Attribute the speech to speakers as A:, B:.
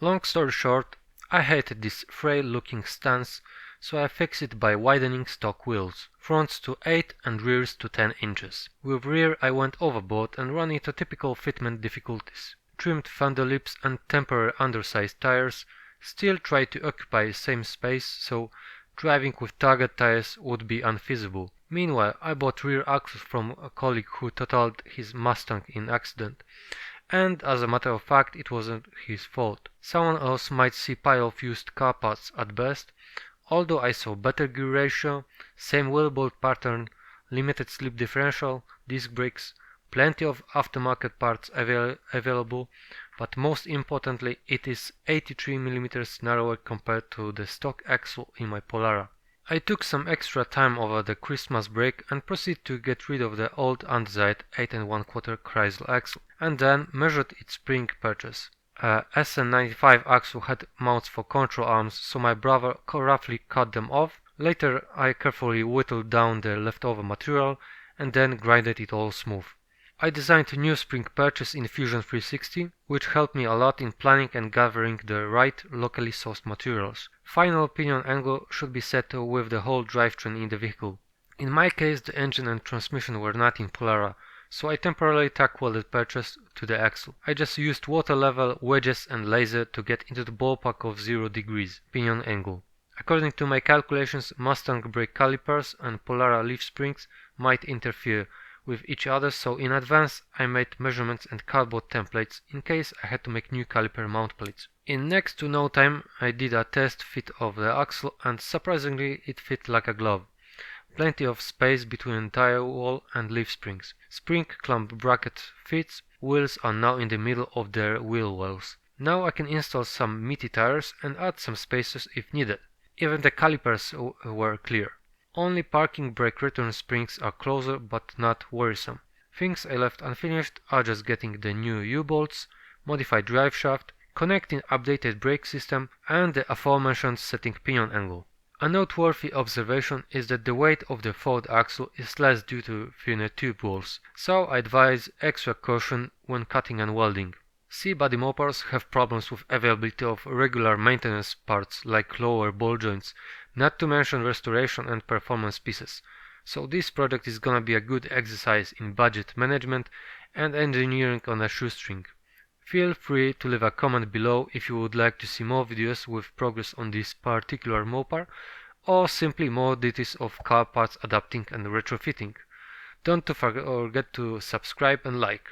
A: Long story short, I hated this frail looking stance, so I fixed it by widening stock wheels, fronts to 8 and rears to 10 inches. With rear I went overboard and ran into typical fitment difficulties. Trimmed fender lips and temporary undersized tires, still tried to occupy same space, so driving with target tires would be unfeasible. Meanwhile, I bought rear axles from a colleague who totaled his Mustang in accident. And as a matter of fact, it wasn't his fault. Someone else might see pile of used car parts at best, although I saw better gear ratio, same wheel bolt pattern, limited slip differential, disc brakes, plenty of aftermarket parts available, but most importantly it is 83mm narrower compared to the stock axle in my Polara. I took some extra time over the Christmas break and proceeded to get rid of the old undesired 8 1/4 Chrysler axle, and then measured its spring purchase. A SN95 axle had mounts for control arms, so my brother roughly cut them off. Later I carefully whittled down the leftover material and then grinded it all smooth. I designed a new spring purchase in Fusion 360, which helped me a lot in planning and gathering the right locally sourced materials. Final pinion angle should be set with the whole drivetrain in the vehicle. In my case, the engine and transmission were not in Polara, so I temporarily tack welded purchase to the axle. I just used water level, wedges and laser to get into the ballpark of 0 degrees pinion angle. According to my calculations, Mustang brake calipers and Polara leaf springs might interfere with each other, so in advance I made measurements and cardboard templates in case I had to make new caliper mount plates. In next to no time I did a test fit of the axle and surprisingly it fit like a glove. Plenty of space between tire wall and leaf springs. Spring clamp bracket fits, wheels are now in the middle of their wheel wells. Now I can install some meaty tires and add some spacers if needed. Even the calipers were clear. Only parking brake return springs are closer but not worrisome. Things I left unfinished are just getting the new U-bolts, modified drive shaft, connecting updated brake system and the aforementioned setting pinion angle. A noteworthy observation is that the weight of the forward axle is less due to thinner tube walls, so I advise extra caution when cutting and welding. C-body mopars have problems with availability of regular maintenance parts like lower ball joints, not to mention restoration and performance pieces. So this project is gonna be a good exercise in budget management and engineering on a shoestring. Feel free to leave a comment below if you would like to see more videos with progress on this particular mopar, or simply more details of car parts adapting and retrofitting. Don't forget to subscribe and like.